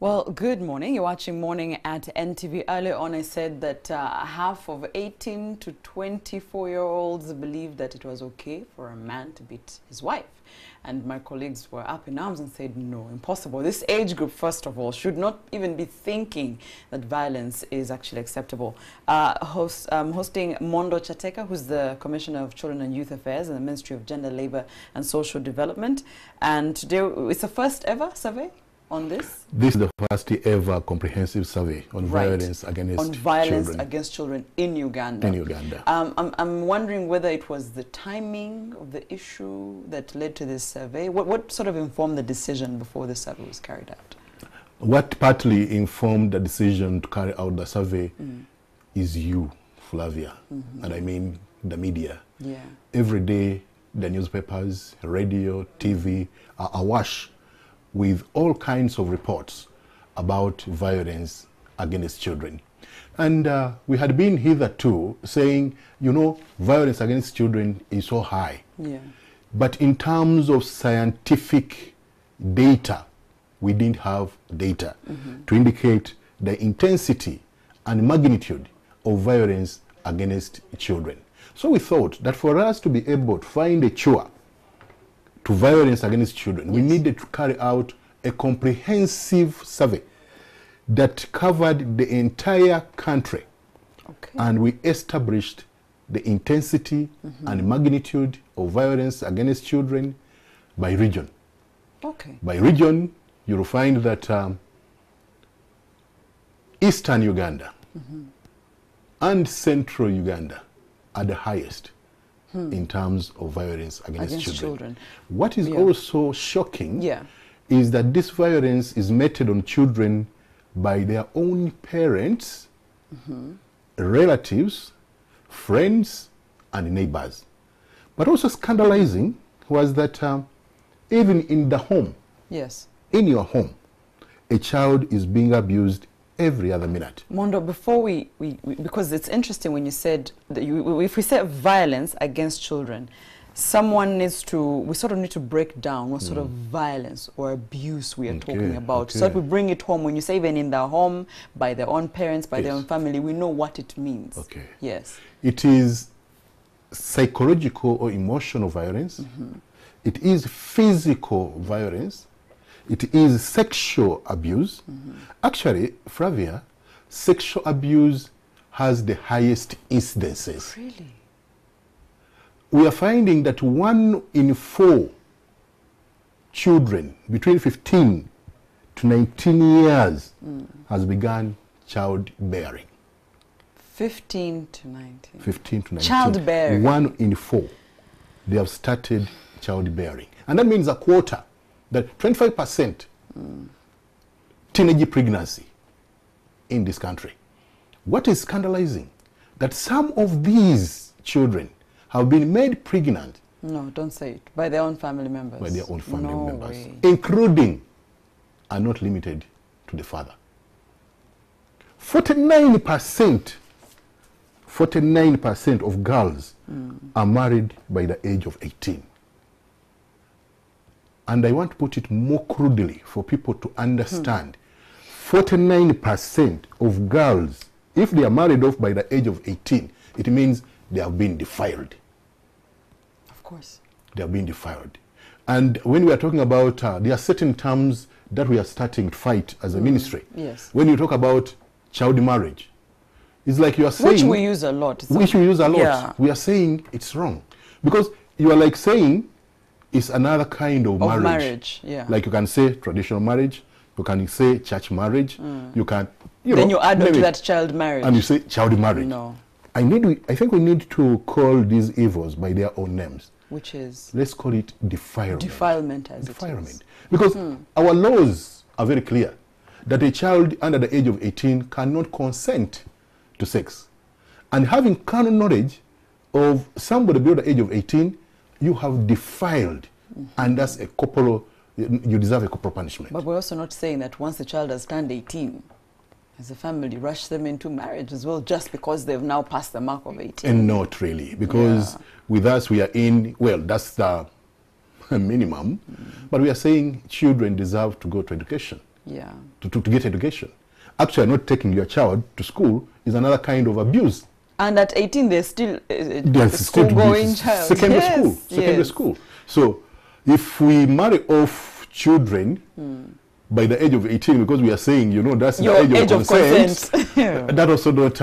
Well, good morning. You're watching Morning at NTV. Earlier on, I said that half of 18 to 24-year-olds believed that it was okay for a man to beat his wife. And my colleagues were up in arms and said, no, impossible. This age group, first of all, should not even be thinking that violence is actually acceptable. Hosting Mondo Kyateka, who's the Commissioner of Children and Youth Affairs in the Ministry of Gender, Labour and Social Development. And today, it's the first ever survey on this? This is the first ever comprehensive survey on violence against children in Uganda. In Uganda. I'm wondering whether it was the timing of the issue that led to this survey. What sort of informed the decision before the survey was carried out? What partly informed the decision to carry out the survey is you, Flavia, and I mean the media. Yeah. Every day, the newspapers, radio, TV are awash with all kinds of reports about violence against children. And we had been hitherto saying, you know, violence against children is so high. Yeah. But in terms of scientific data, we didn't have data to indicate the intensity and magnitude of violence against children. So we thought that for us to be able to find a cure to violence against children, we needed to carry out a comprehensive survey that covered the entire country. Okay. And we established the intensity and magnitude of violence against children by region. Okay. By region, you'll find that Eastern Uganda and Central Uganda are the highest in terms of violence against children. What is also shocking is that this violence is meted on children by their own parents, relatives, friends, and neighbors. But also scandalizing was that even in the home, in your home, a child is being abused every other minute. Mondo, before we because it's interesting when you said that if we say violence against children, we sort of need to break down what sort of violence or abuse we are talking about. So that we bring it home. When you say even in the home, by their own parents, by their own family, we know what it means. Okay. Yes. It is psychological or emotional violence. It is physical violence. It is sexual abuse. Actually, Flavia, sexual abuse has the highest incidences. Really? We are finding that 1 in 4 children between 15 to 19 years has begun childbearing. 15 to 19. 15 to 19. Childbearing. 1 in 4. They have started childbearing. And that means a quarter, that 25% teenage pregnancy in this country. What is scandalizing? That some of these children have been made pregnant. No, don't say it. By their own family members. By their own family members. Way. Including, and not limited to the father. 49% of girls are married by the age of 18. And I want to put it more crudely for people to understand. 49% of girls, if they are married off by the age of 18, it means they have been defiled. Of course. They have been defiled. And when we are talking about, there are certain terms that we are starting to fight as a ministry. Yes. When you talk about child marriage, it's like you are saying... Which we use a lot. Which we use a lot. Yeah. We are saying it's wrong. Because you are like saying it's another kind of marriage. Yeah. Like you can say traditional marriage, you can say church marriage, you can... Then you add on to that child marriage. And you say child marriage. No. I think we need to call these evils by their own names. Which is? Let's call it defilement. Defilement as defilement. It is. Because our laws are very clear that a child under the age of 18 cannot consent to sex. And having carnal knowledge of somebody below the age of 18, you have defiled. And that's a corporal, you deserve a corporal punishment. But we're also not saying that once the child has turned 18, as a family, rush them into marriage as well, just because they've now passed the mark of 18. And not really, because with us we are in, well, that's the minimum, but we are saying children deserve to go to education. Yeah. to get education. Actually, not taking your child to school is another kind of abuse. And at 18, they're still They're still school-going child. Secondary school. So if we marry off children by the age of 18, because we are saying, you know, that's Your the age of consent, consent. that also not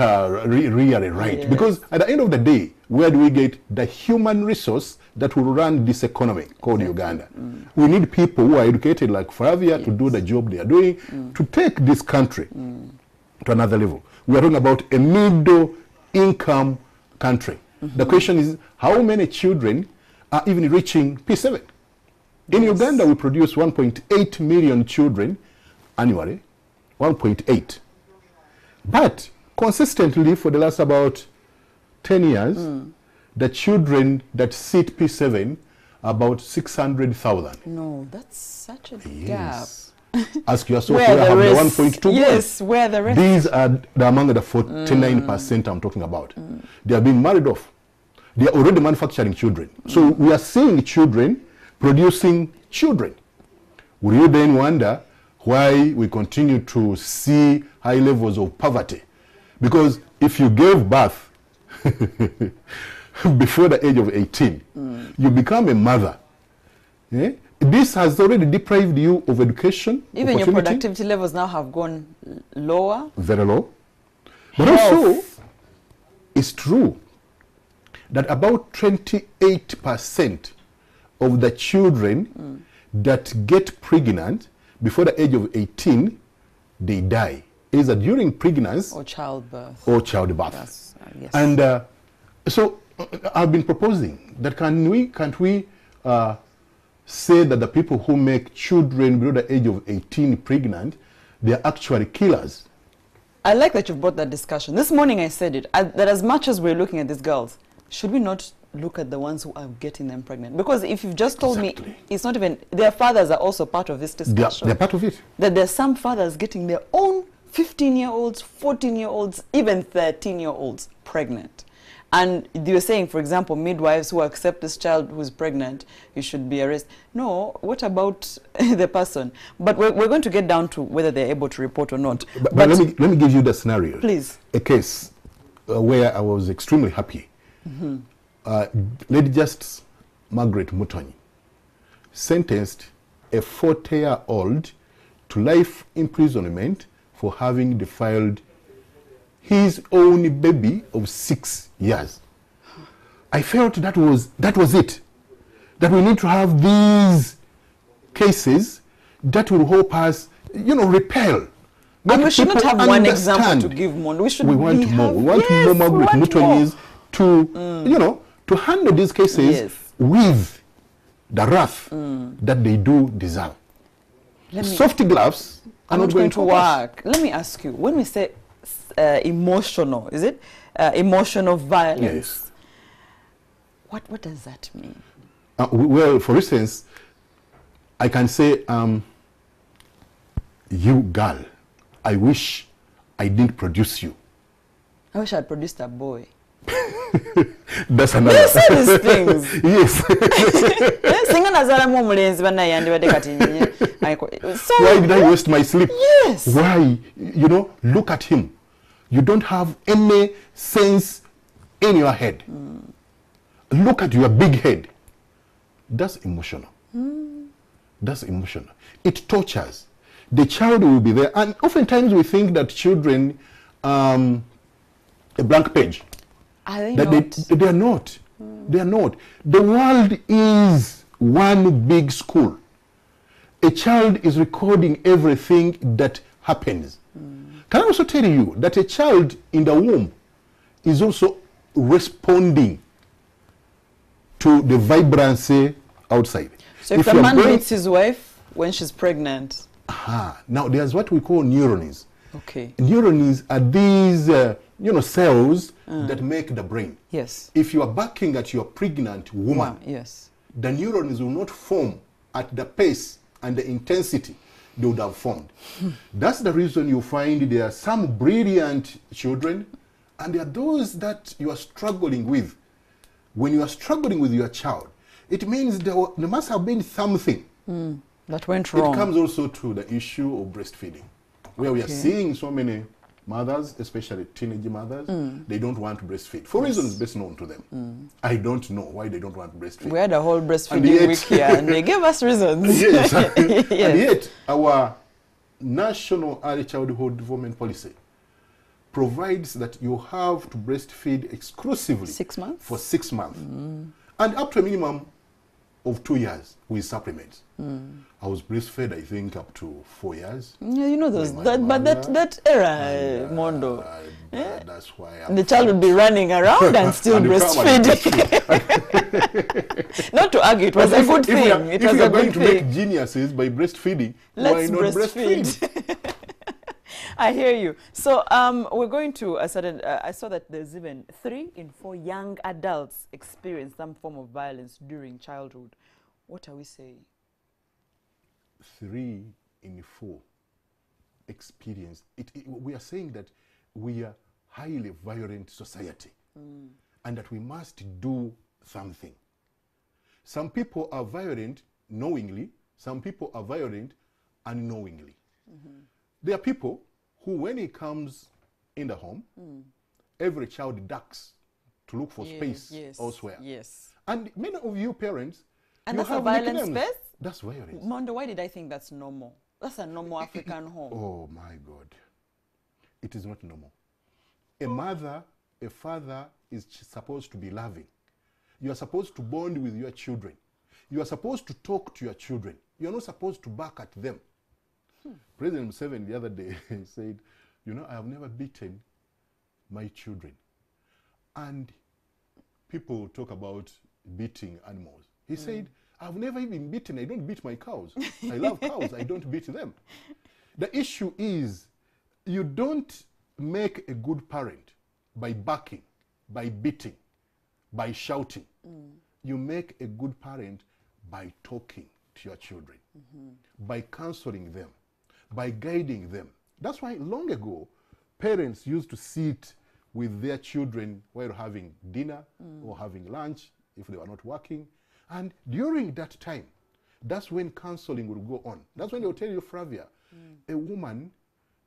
really right. Yes. Because at the end of the day, where do we get the human resource that will run this economy called Uganda? We need people who are educated like Flavia to do the job they are doing, to take this country to another level. We are talking about a middle income country. The question is, how many children are even reaching P7? In Uganda, we produce 1.8 million children annually, 1.8. But consistently for the last about 10 years, the children that sit P7 are about 600,000. No, that's such a gap. Yes. Ask yourself Where where the have rest, the 1.2 yes, where the rest. These are among the 49% I'm talking about. They are being married off. They are already manufacturing children. So we are seeing children producing children. Will you then wonder why we continue to see high levels of poverty? Because if you gave birth before the age of 18, you become a mother. This has already deprived you of education. Even your productivity levels now have gone lower. Very low. But also, it's true that about 28% of the children that get pregnant before the age of 18, they die, either during pregnancy or childbirth. Yes. Yes. And so I've been proposing that can't we say that the people who make children below the age of 18 pregnant, they are actually killers. I like that you've brought that discussion. This morning I said it, that as much as we're looking at these girls, should we not look at the ones who are getting them pregnant? Because if you've just told me, it's not even, their fathers are also part of this discussion. They're part of it. That there's some fathers getting their own 15-year-olds, 14-year-olds, even 13-year-olds pregnant. And you were saying, for example, midwives who accept this child who's pregnant, you should be arrested. No, what about the person? But we're going to get down to whether they're able to report or not. But let me give you the scenario. Please. A case where I was extremely happy. Lady Justice Margaret Mutonyi sentenced a 40-year-old to life imprisonment for having defiled his own baby of 6 years. I felt that was it. That we need to have these cases that will help us, repel. And we should not have one example to give more. We want more. We want more Margaret Mutonyis to handle these cases with the wrath that they do deserve. Soft gloves are not going to work. Let me ask you, when we say emotional, is it emotional violence? Yes. What does that mean? Well, for instance, I can say, you girl, I wish I didn't produce you. I wish I had produced a boy. That's another. They say these things. Yes. So, why did I waste my sleep? Yes. Why? Look at him. You don't have any sense in your head. Look at your big head. That's emotional. That's emotional. It tortures. The child will be there. And oftentimes we think that children a blank page. Are they that not? They are not. They are not. The world is one big school. A child is recording everything that happens. Can I also tell you that a child in the womb is also responding to the vibrancy outside. So if a man beats his wife when she's pregnant. Now there's what we call neurons. Okay. Neurons are these cells that make the brain. Yes. If you are barking at your pregnant woman, yes, the neurons will not form at the pace and the intensity they would have formed. That's the reason you find there are some brilliant children and there are those that you are struggling with. When you are struggling with your child, it means there must have been something That went wrong. It comes also to the issue of breastfeeding, where we are seeing so many mothers, especially teenage mothers, they don't want to breastfeed for reasons best known to them. I don't know why they don't want to breastfeed. We had a whole breastfeeding week here, and they gave us reasons. Yes. Yes. And yet, our national early childhood development policy provides that you have to breastfeed exclusively 6 months? for 6 months, and up to a minimum of 2 years with supplements. I was breastfed, I think, up to 4 years. Yeah, you know those, With my but mother. that era, Mondo. That's why I'm The child would be running around and still And you come and breastfeeding. Not to argue, it was a good thing. It was if we a are going good to thing. make geniuses by breastfeeding, Let's why not breastfeed. breastfeed? I hear you. So we're going to a certain, I saw that there's even 3 in 4 young adults experience some form of violence during childhood. What are we saying? 3 in 4 experience. We are saying that we are highly violent society and that we must do something. Some people are violent knowingly, some people are violent unknowingly. There are people who, when he comes in the home, every child ducks to look for space elsewhere. Yes. And many of you parents, And you that's a have violent nicknames. space? That's violence. Mondo, why did I think that's normal? That's a normal African home. Oh my God. It is not normal. A mother, a father is supposed to be loving. You are supposed to bond with your children. You are supposed to talk to your children. You are not supposed to bark at them. President Museveni the other day said, you know, I have never beaten my children. And people talk about beating animals. He said, I've never even beaten, I don't beat my cows. I love cows, I don't beat them. The issue is, you don't make a good parent by barking, by beating, by shouting. You make a good parent by talking to your children, by counseling them, by guiding them. That's why long ago, parents used to sit with their children while having dinner or having lunch if they were not working. And during that time, that's when counseling will go on. That's when they'll tell you, Flavia, a woman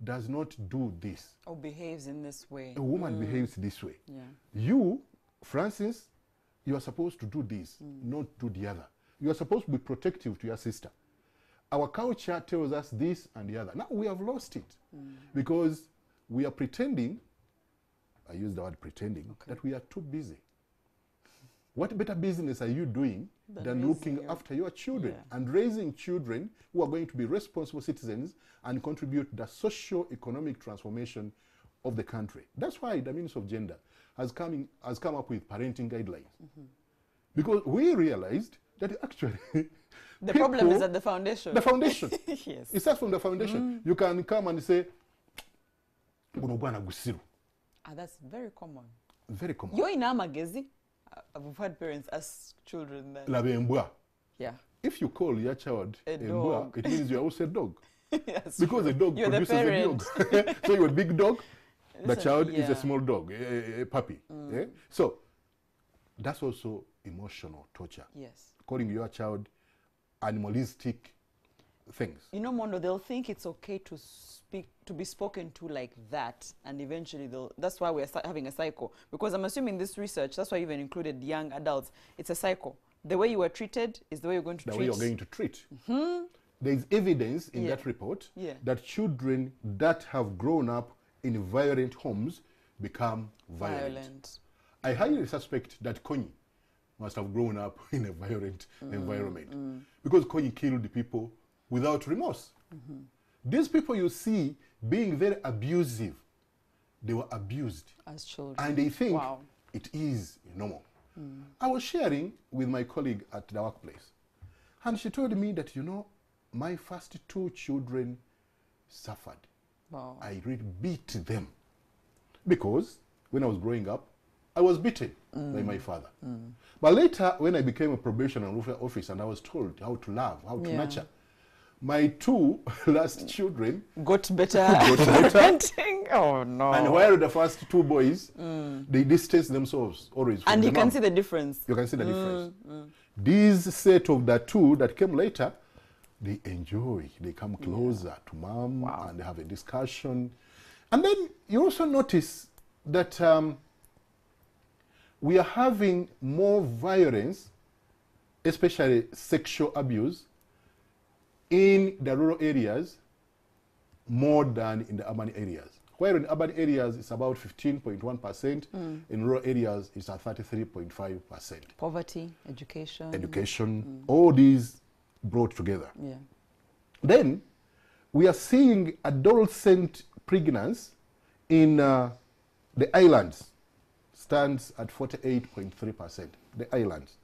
does not do this. Or behaves in this way. A woman behaves this way. Yeah. You, Francis, you are supposed to do this, not do the other. You are supposed to be protective to your sister. Our culture tells us this and the other. Now we have lost it because we are pretending, I use the word pretending, that we are too busy. What better business are you doing than looking after your children and raising children who are going to be responsible citizens and contribute to the socio-economic transformation of the country? That's why the Ministry of Gender has come up with parenting guidelines. Because we realized that actually the problem is at the foundation. The foundation. Yes. It starts from the foundation. You can come and say, That's very common. very common. You're in Amagezi. I've had parents ask children that. Yeah. If you call your child A Mbwa, dog. it means you're also a dog. Yes, Because a dog You're the produces a dog. So you're a big dog, the Listen, child is yeah. a small dog, a puppy. Yeah? So that's also emotional torture. Yes. Calling your child animalistic things. You know, Mondo, they'll think it's okay to speak, to be spoken to like that, and eventually that's why we're having a cycle. Because I'm assuming this research, that's why I even included young adults. It's a cycle. The way you were treated is the way you're going to treat. The way you're going to treat. There is evidence in that report that children that have grown up in violent homes become violent. I highly suspect that Konyi must have grown up in a violent environment because Konyi killed people without remorse. These people you see being very abusive, they were abused As children. and they think it is normal. I was sharing with my colleague at the workplace and she told me that, you know, my first 2 children suffered. Wow. I really beat them because when I was growing up, I was beaten by my father. But later, when I became a probation and welfare officer and I was told how to love, how to nurture, my 2 last children got better. parenting. Oh, no. And while the first 2 boys, they distance themselves always from And the you can mom. see the difference. You can see the difference. These set of the 2 that came later they enjoy. They come closer to mom and they have a discussion. And then you also notice that we are having more violence, especially sexual abuse, in the rural areas more than in the urban areas. Where in urban areas it's about 15.1%, in rural areas it's at 33.5%. Poverty, education. Education, all these brought together. Yeah. Then we are seeing adolescent pregnancy in the islands stands at 48.3%, the islands.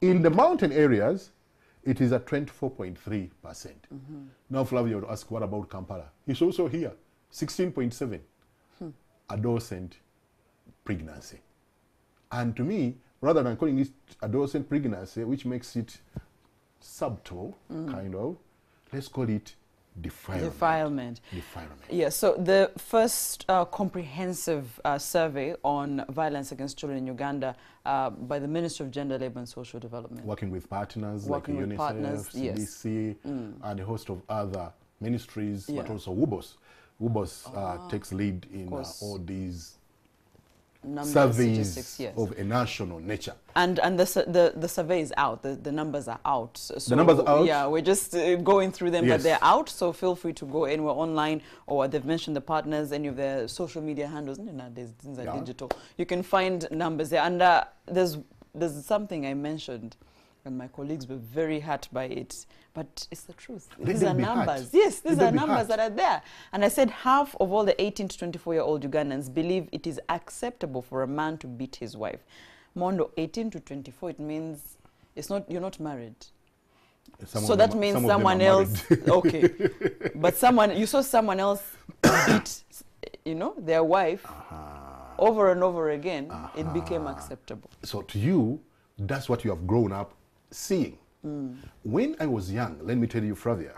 In the mountain areas, it is at 24.3%. Now, Flavia would ask, what about Kampala? It's also here, 16.7 adolescent pregnancy. And to me, rather than calling it adolescent pregnancy, which makes it subtle, kind of, let's call it defilement. Defilement. Yeah, so the first comprehensive survey on violence against children in Uganda by the Ministry of Gender, Labour and Social Development. Working with partners Working like with UNICEF, partners, CDC, and a host of other ministries, but also WUBOS. WUBOS takes lead in all these Numbers, surveys of a national nature. And the survey is out, the numbers are out. So the numbers are out? Yeah, we're just going through them, but they're out, so feel free to go anywhere online, or they've mentioned the partners, any of their social media handles, nowadays things are digital. You can find numbers there, and there's something I mentioned, and my colleagues were very hurt by it, but it's the truth. These are numbers. Yes, these are numbers that are there. And I said half of all the 18 to 24-year-old Ugandans believe it is acceptable for a man to beat his wife. Mondo, 18 to 24, it means you're not married. So that means someone else, okay. But you saw someone else beat, their wife over and over again, it became acceptable. So to you, that's what you have grown up seeing. When I was young, let me tell you, Flavia,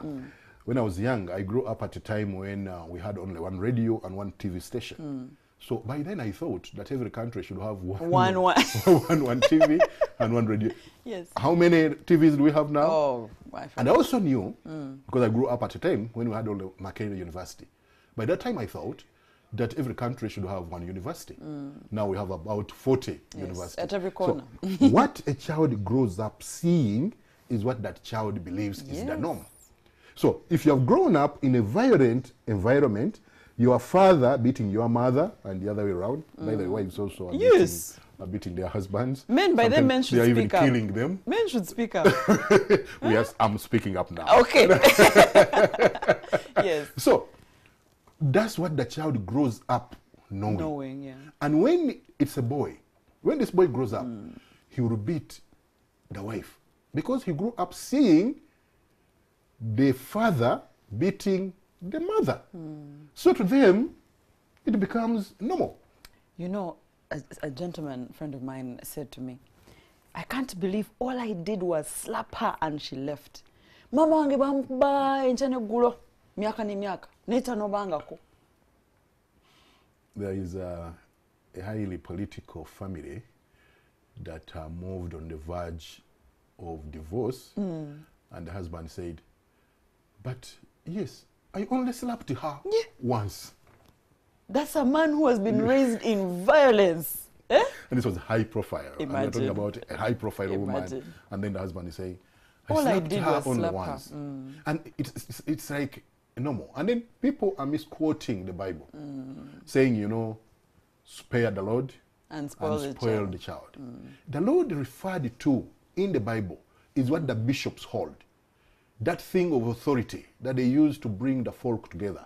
when I was young, I grew up at a time when we had only one radio and one TV station. So by then I thought that every country should have one TV and one radio. Yes. How many TVs do we have now? Oh, and I also knew, because I grew up at a time when we had only Makerere University. By that time I thought that every country should have one university. Now we have about 40 universities. At every corner. So what a child grows up seeing is what that child believes is the norm. So if you have grown up in a violent environment, your father beating your mother and the other way around, by the way, wives also are beating their husbands. Men, by then men should speak up. They are even speak up. killing them. Men should speak up. Yes, I'm speaking up now. Okay. Yes. So that's what the child grows up knowing. Yeah. And when it's a boy, when this boy grows up, he will beat the wife because he grew up seeing the father beating the mother. So to them, it becomes normal. You know, a gentleman friend of mine said to me, I can't believe all I did was slap her and she left. Mama wange bamba enchane gulo. Miaka ni miaka. Neta no banga ko. There is a highly political family that moved on the verge of divorce, and the husband said, but yes, I only slapped her once. That's a man who has been raised in violence. Eh? And this was high profile. Imagine. And we're talking about a high profile woman. And then the husband is saying, I all slapped I did her was only slap once. her. And it's like normal. And then people are misquoting the Bible, saying, spare the Lord and spoil the child. The Lord referred to in the Bible is what the bishops hold. That thing of authority that they use to bring the folk together,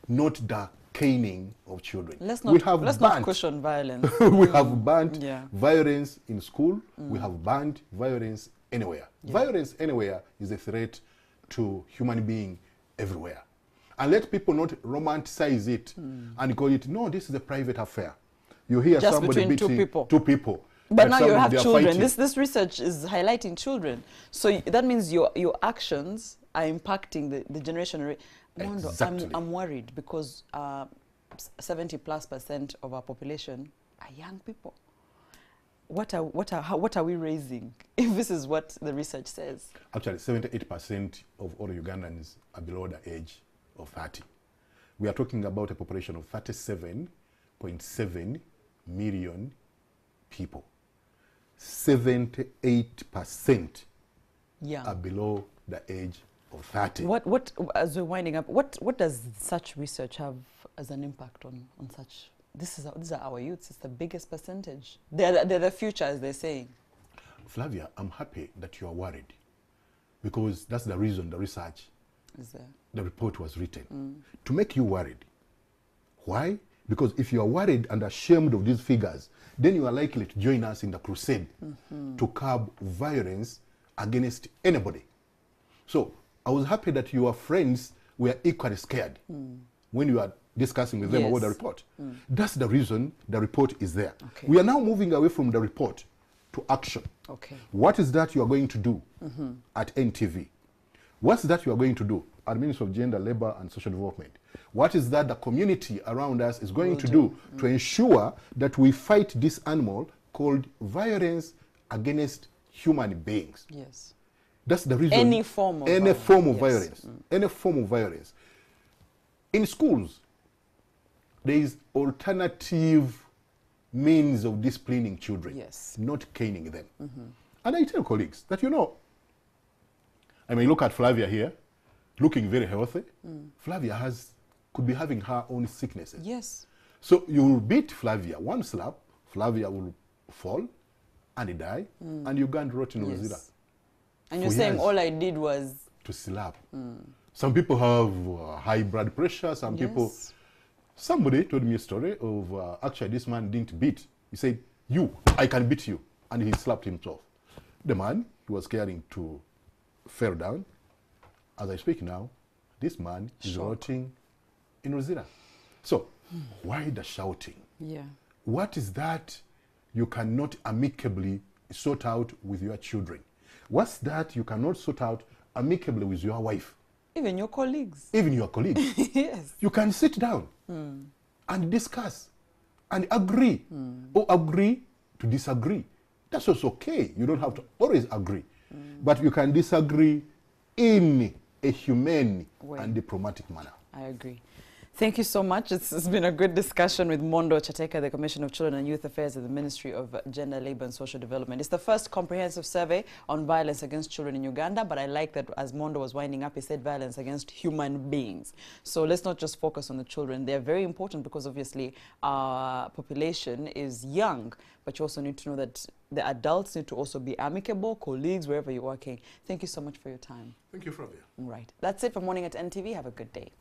not the caning of children. Let's not cushion violence. We have banned violence in school. We have banned violence anywhere. Violence anywhere is a threat to human being everywhere. And let people not romanticize it and call it, no, this is a private affair. You hear just somebody between beating two people. But now you have children. Fighting. This research is highlighting children. So that means your actions are impacting the generation. Exactly. I'm worried because 70+% of our population are young people. what are we raising if this is what the research says? Actually, 78% of all Ugandans are below the age of 30. We are talking about a population of 37.7 million people. 78% are below the age of 30. What, as we're winding up, what does such research have as an impact on such? These are our youths. It's the biggest percentage. They're the future, as they're saying. Flavia, I'm happy that you are worried, because that's the reason the research, the report was written, to make you worried. Why? Because if you are worried and ashamed of these figures, then you are likely to join us in the crusade to curb violence against anybody. So I was happy that your friends were equally scared when you are discussing with them about the report. That's the reason the report is there. Okay. We are now moving away from the report to action. Okay. What is that you are going to do at NTV? What's that you are going to do at Ministry of Gender, Labour and Social Development? What is that the community around us is going to do to ensure that we fight this animal called violence against human beings? Yes. That's the reason. Any form of violence. Any form of violence. In schools, there is alternative means of disciplining children, not caning them. And I tell colleagues that, I mean, look at Flavia here, looking very healthy. Flavia could be having her own sicknesses. Yes. So you will beat Flavia, one slap, Flavia will fall and die, and you can't rot in Rosita. And you're saying all I did was to slap. Some people have high blood pressure, some people. Somebody told me a story of actually this man didn't beat. He said, I can beat you. And he slapped himself. The man he was caring to fell down. As I speak now, this man is rotting in Rosita. So why the shouting? Yeah. What is that you cannot amicably sort out with your children? What's that you cannot sort out amicably with your wife? Even your colleagues. Even your colleagues. Yes. You can sit down and discuss and agree or agree to disagree. That's also okay. You don't have to always agree. But you can disagree in a humane and diplomatic manner. I agree. Thank you so much. It's been a good discussion with Mondo Kyateka, the Commissioner of Children and Youth Affairs at the Ministry of Gender, Labour and Social Development. It's the first comprehensive survey on violence against children in Uganda, but I like that as Mondo was winding up, he said violence against human beings. So let's not just focus on the children. They're very important because obviously our population is young, but you also need to know that the adults need to also be amicable, colleagues, wherever you're working. Thank you so much for your time. Thank you, Flavia. Right. That's it for Morning at NTV. Have a good day.